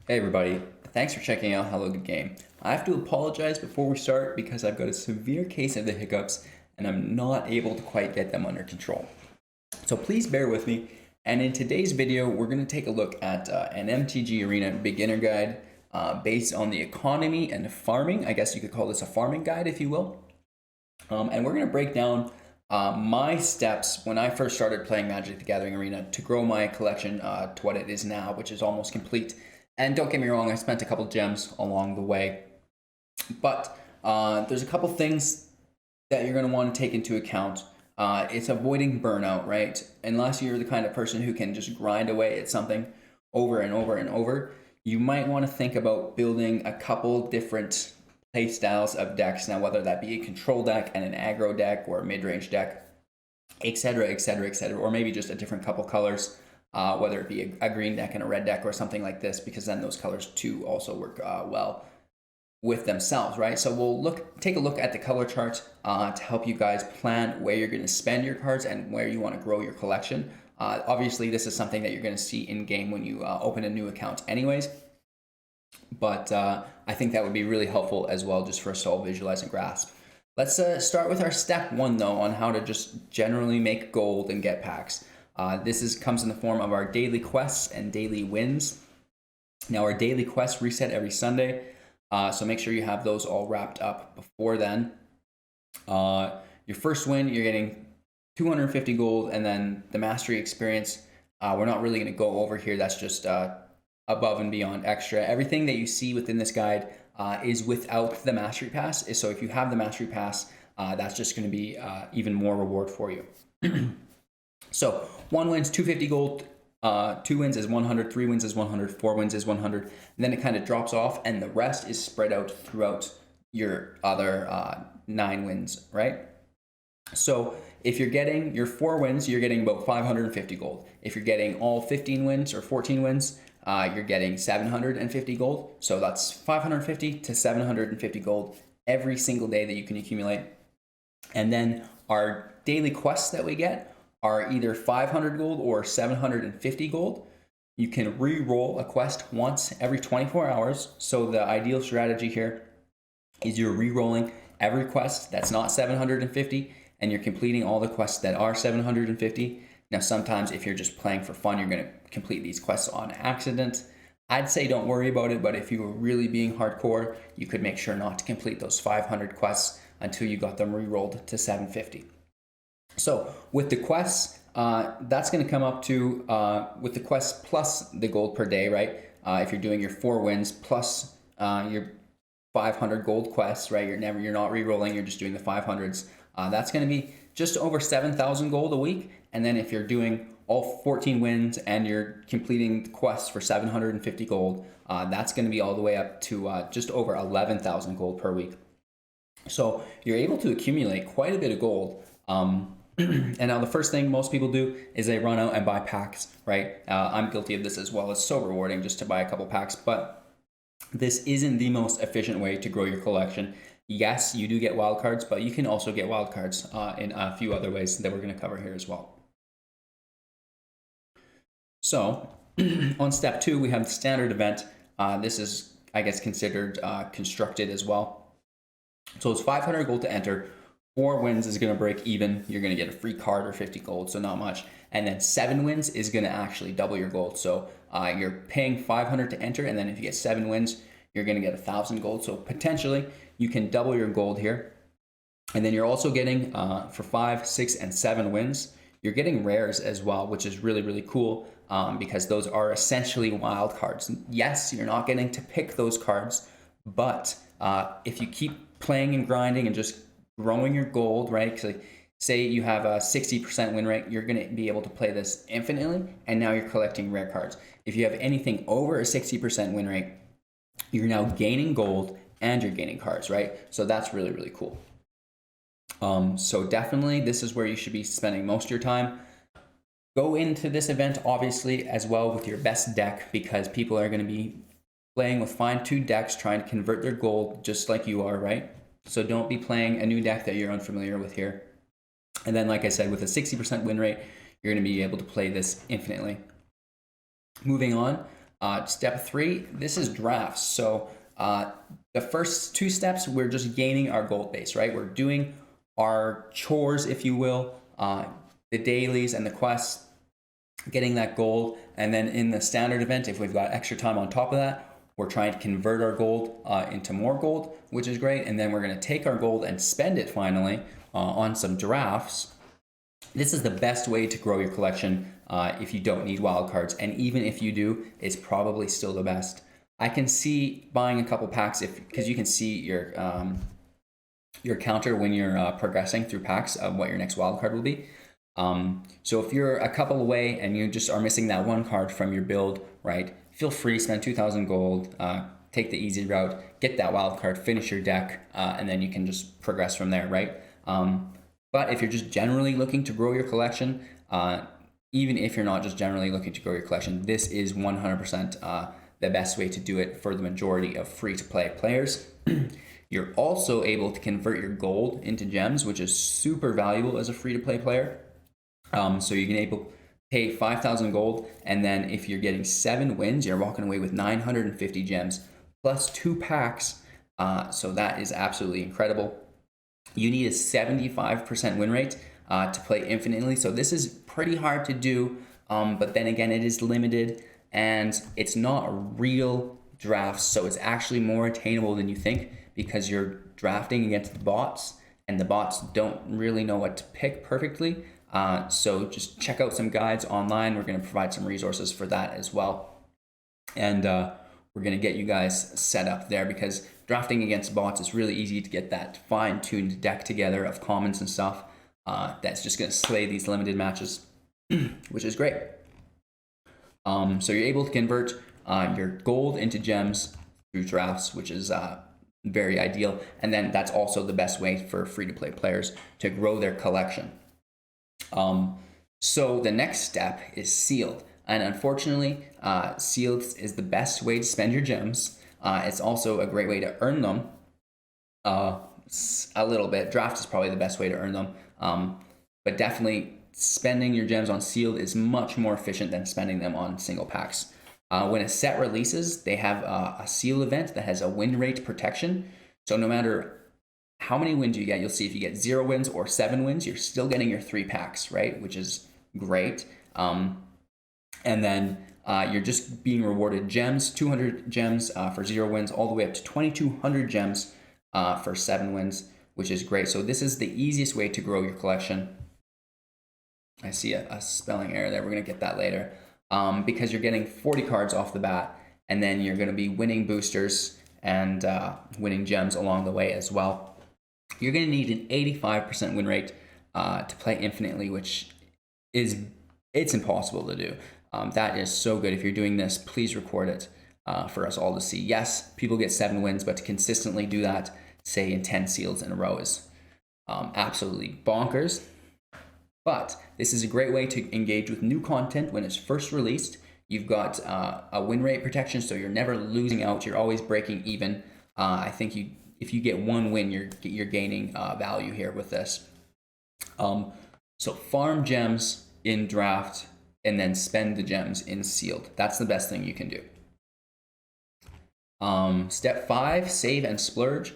Hey everybody, thanks for checking out Hello Good Game. I have to apologize before we start because I've got a severe case of the hiccups and I'm not able to quite get them under control. So please bear with me. And in today's video, we're going to take a look at an MTG Arena beginner guide based on the economy and farming. I guess you could call this a farming guide, if you will. And we're going to break down my steps when I first started playing Magic the Gathering Arena to grow my collection to what it is now, which is almost complete. And don't get me wrong, I spent a couple gems along the way. But there's a couple things that you're going to want to take into account. It's avoiding burnout, right? Unless you're the kind of person who can just grind away at something over and over and over, you might want to think about building a couple different play styles of decks. Now, whether that be a control deck and an aggro deck or a mid-range deck, etc., etc., etc., or maybe just a different couple colors. Whether it be a green deck and a red deck or something like this, because then those colors too also work well with themselves, right? So we'll take a look at the color chart to help you guys plan where you're going to spend your cards and where you want to grow your collection. Obviously, this is something that you're going to see in game when you open a new account anyways, but I think that would be really helpful as well, just for us to all visualize and grasp. Let's start with our step one, though, on how to just generally make gold and get packs. This comes in the form of our daily quests and daily wins. Now, our daily quests reset every Sunday, so make sure you have those all wrapped up before then. Your first win, you're getting 250 gold, and then the mastery experience, we're not really going to go over here. That's just above and beyond extra. Everything that you see within this guide is without the mastery pass. So if you have the mastery pass, that's just going to be even more reward for you. So 1 win's 250 gold, 2 wins is 100, 3 wins is 100, 4 wins is 100, and then it kind of drops off, and the rest is spread out throughout your other 9 wins, right? So if you're getting your 4 wins, you're getting about 550 gold. If you're getting all 15 wins or 14 wins, you're getting 750 gold. So that's 550 to 750 gold every single day that you can accumulate. And then our daily quests that we get are either 500 gold or 750 gold. You can re-roll a quest once every 24 hours. So the ideal strategy here is you're re-rolling every quest that's not 750, and you're completing all the quests that are 750. Now, sometimes if you're just playing for fun, you're going to complete these quests on accident. I'd say don't worry about it, but if you were really being hardcore, you could make sure not to complete those 500 quests until you got them re-rolled to 750. So with the quests, that's going to come up to, with the quests plus the gold per day, right? If you're doing your 4 wins plus your 500 gold quests, right? You're not re-rolling, you're just doing the 500s. That's going to be just over 7,000 gold a week. And then if you're doing all 14 wins and you're completing the quests for 750 gold, that's going to be all the way up to just over 11,000 gold per week. So you're able to accumulate quite a bit of gold. And now the first thing most people do is they run out and buy packs, right? I'm guilty of this as well. It's so rewarding just to buy a couple packs, but this isn't the most efficient way to grow your collection. Yes, you do get wildcards, but you can also get wildcards in a few other ways that we're going to cover here as well. So on step 2, we have the standard event. This is, I guess, considered constructed as well. So it's 500 gold to enter. 4 wins is going to break even. You're going to get a free card or 50 gold, so not much. And then 7 wins is going to actually double your gold. So you're paying 500 to enter, and then if you get 7 wins, you're going to get 1,000 gold. So potentially you can double your gold here. And then you're also getting, for 5, 6, and 7 wins, you're getting rares as well, which is really, really cool because those are essentially wild cards. Yes, you're not getting to pick those cards, but if you keep playing and grinding and just growing your gold, right? So say you have a 60% win rate, you're going to be able to play this infinitely, and now you're collecting rare cards. If you have anything over a 60% win rate, you're now gaining gold and you're gaining cards, right? So that's really, really cool. So definitely this is where you should be spending most of your time. Go into this event, obviously, as well with your best deck, because people are going to be playing with fine-tuned decks, trying to convert their gold just like you are, right? So don't be playing a new deck that you're unfamiliar with here. And then, like I said, with a 60% win rate, you're going to be able to play this infinitely. Moving on, Step 3, this is drafts. So the first 2 steps, we're just gaining our gold base, right? We're doing our chores, if you will, the dailies and the quests, getting that gold. And then in the standard event, if we've got extra time on top of that, we're trying to convert our gold into more gold, which is great. And then we're going to take our gold and spend it finally on some drafts. This is the best way to grow your collection if you don't need wildcards. And even if you do, it's probably still the best. I can see buying a couple packs because you can see your counter when you're progressing through packs of what your next wildcard will be. So if you're a couple away and you just are missing that one card from your build, right? Feel free, spend 2,000 gold, take the easy route, get that wild card, finish your deck, and then you can just progress from there, right? But if you're just generally looking to grow your collection, even if you're not just generally looking to grow your collection, this is 100% the best way to do it for the majority of free-to-play players. You're also able to convert your gold into gems, which is super valuable as a free-to-play player. So you can able pay 5,000 gold, and then if you're getting 7 wins, you're walking away with 950 gems plus 2 packs. So that is absolutely incredible. You need a 75% win rate to play infinitely. So this is pretty hard to do, but then again, it is limited and it's not real drafts. So it's actually more attainable than you think because you're drafting against the bots and the bots don't really know what to pick perfectly. So just check out some guides online. We're going to provide some resources for that as well. And we're going to get you guys set up there because drafting against bots is really easy to get that fine-tuned deck together of commons and stuff that's just going to slay these limited matches, which is great. So you're able to convert your gold into gems through drafts, which is very ideal. And then that's also the best way for free-to-play players to grow their collection. So the next step is sealed. And unfortunately, sealed is the best way to spend your gems. It's also a great way to earn them a little bit. Draft is probably the best way to earn them. But definitely spending your gems on sealed is much more efficient than spending them on single packs. When a set releases, they have a seal event that has a win rate protection. So no matter how many wins you get, you'll see if you get 0 wins or 7 wins, you're still getting your 3 packs, right? Which is great. And then you're just being rewarded gems, 200 gems for 0 wins, all the way up to 2,200 gems for 7 wins, which is great. So this is the easiest way to grow your collection. I see a spelling error there. We're going to get that later. Because you're getting 40 cards off the bat, and then you're going to be winning boosters and winning gems along the way as well. You're going to need an 85% win rate to play infinitely, which it's impossible to do. That is so good. If you're doing this, please record it for us all to see. Yes, people get 7 wins, but to consistently do that, say in 10 seals in a row, is absolutely bonkers. But this is a great way to engage with new content when it's first released. You've got a win rate protection, so you're never losing out. You're always breaking even. I think if you get 1 win, you're gaining value here with this. So farm gems in draft and then spend the gems in sealed. That's the best thing you can do. Step 5, save and splurge.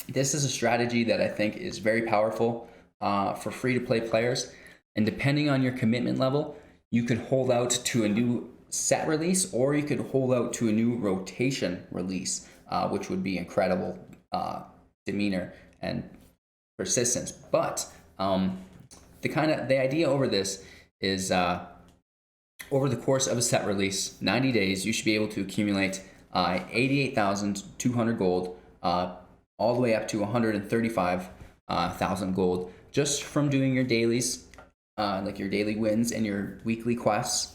This is a strategy that I think is very powerful for free-to-play players. And depending on your commitment level, you could hold out to a new set release or you could hold out to a new rotation release, which would be incredible demeanor and persistence. But the idea over this is over the course of a set release, 90 days, you should be able to accumulate 88,200 gold, all the way up to 135,000 gold, just from doing your dailies, like your daily wins and your weekly quests,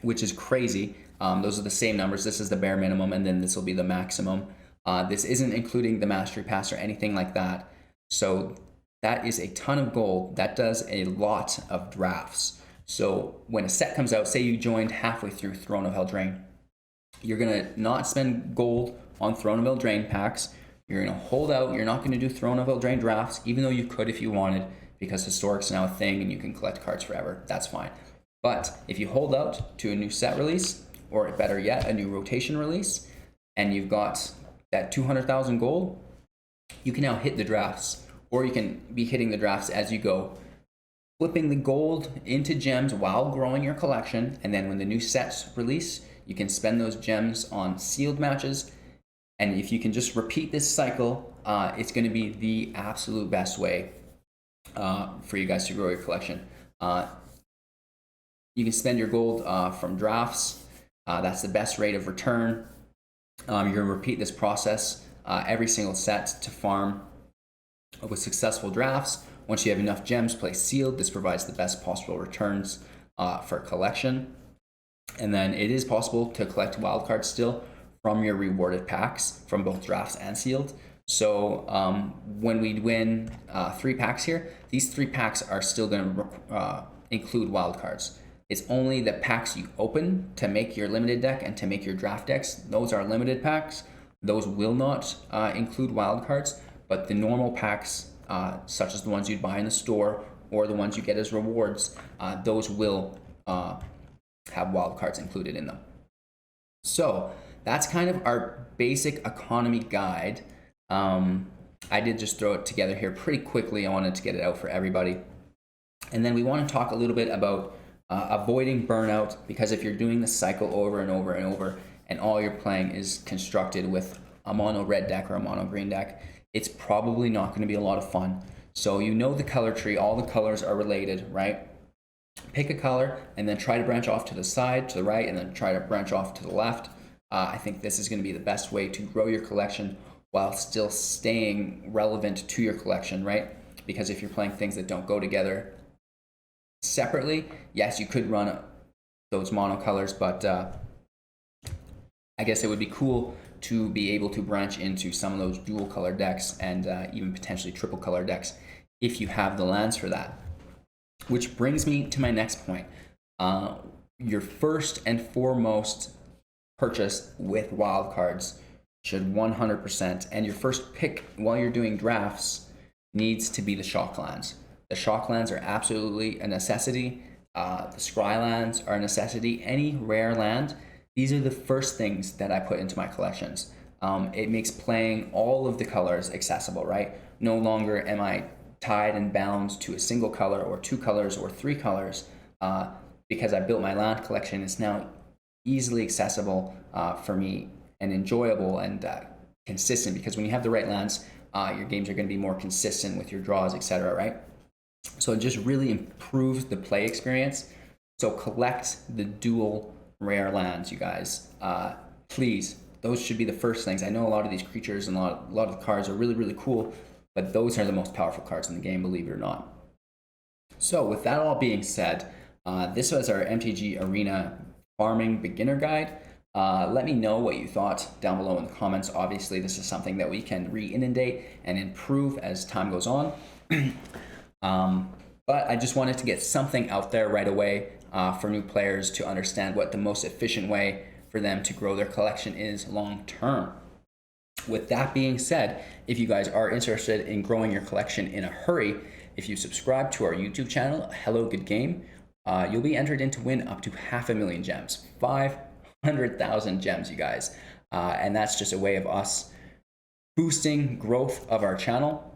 which is crazy. Those are the same numbers. This is the bare minimum, and then this will be the maximum. This isn't including the mastery pass or anything like that. So that is a ton of gold. That does a lot of drafts. So when a set comes out, say you joined halfway through Throne of Eldraine, you're going to not spend gold on Throne of Eldraine packs. You're going to hold out. You're not going to do Throne of Eldraine drafts, even though you could if you wanted, because Historic's now a thing and you can collect cards forever. That's fine. But if you hold out to a new set release or better yet, a new rotation release, and you've got that 200,000 gold, you can now hit the drafts, or you can be hitting the drafts as you go, flipping the gold into gems while growing your collection, and then when the new sets release, you can spend those gems on sealed matches. And if you can just repeat this cycle, it's going to be the absolute best way for you guys to grow your collection. You can spend your gold from drafts. That's the best rate of return. You're going to repeat this process every single set to farm with successful drafts. Once you have enough gems, play sealed. This provides the best possible returns for collection. And then it is possible to collect wildcards still from your rewarded packs from both drafts and sealed. So when we win 3 packs here, these 3 packs are still going to include wildcards. It's only the packs you open to make your limited deck and to make your draft decks. Those are limited packs. Those will not include wildcards, but the normal packs, such as the ones you'd buy in the store or the ones you get as rewards, those will have wildcards included in them. So that's kind of our basic economy guide. I did just throw it together here pretty quickly. I wanted to get it out for everybody. And then we want to talk a little bit about avoiding burnout, because if you're doing the cycle over and over and over, and all you're playing is constructed with a mono red deck or a mono green deck, it's probably not going to be a lot of fun. So you know the color tree, all the colors are related, right? Pick a color and then try to branch off to the side, to the right, and then try to branch off to the left. I think this is going to be the best way to grow your collection while still staying relevant to your collection, right? Because if you're playing things that don't go together separately, yes, you could run those monocolors, but I guess it would be cool to be able to branch into some of those dual color decks and even potentially triple color decks if you have the lands for that. Which brings me to my next point. Your first and foremost purchase with wildcards should 100%, and your first pick while you're doing drafts needs to be the shock lands. The shock lands are absolutely a necessity. The scry lands are a necessity. Any rare land, these are the first things that I put into my collections. It makes playing all of the colors accessible, right? No longer am I tied and bound to a single color or 2 colors or 3 colors because I built my land collection. It's now easily accessible for me and enjoyable and consistent, because when you have the right lands, your games are going to be more consistent with your draws, etc., right? So it just really improves the play experience. So collect the dual rare lands, you guys. Please, those should be the first things. I know a lot of these creatures and a lot of the cards are really, really cool, but those are the most powerful cards in the game, believe it or not. So with that all being said, this was our MTG Arena farming beginner guide. Let me know what you thought down below in the comments. Obviously, this is something that we can re-inundate and improve as time goes on. But I just wanted to get something out there right away for new players to understand what the most efficient way for them to grow their collection is long term. With that being said, if you guys are interested in growing your collection in a hurry, if you subscribe to our YouTube channel, Hello Good Game, you'll be entered in to win up to 500,000 gems, 500,000 gems, you guys. And that's just a way of us boosting growth of our channel,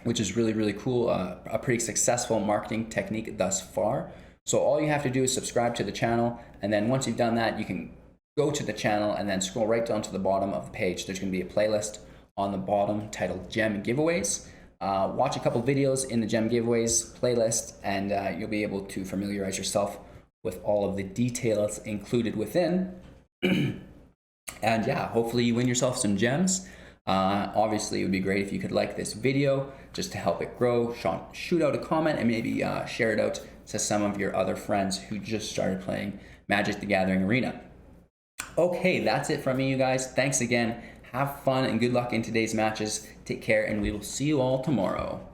which is really, really cool. A pretty successful marketing technique thus far. So all you have to do is subscribe to the channel, and then once you've done that, you can go to the channel and then scroll right down to the bottom of the page. There's going to be a playlist on the bottom titled Gem Giveaways. Watch a couple videos in the Gem Giveaways playlist, and you'll be able to familiarize yourself with all of the details included within. And yeah, hopefully you win yourself some gems. Obviously, it would be great if you could like this video just to help it grow. Shoot out a comment and maybe share it out to some of your other friends who just started playing Magic the Gathering Arena. Okay, that's it from me, you guys. Thanks again. Have fun and good luck in today's matches. Take care, and we will see you all tomorrow.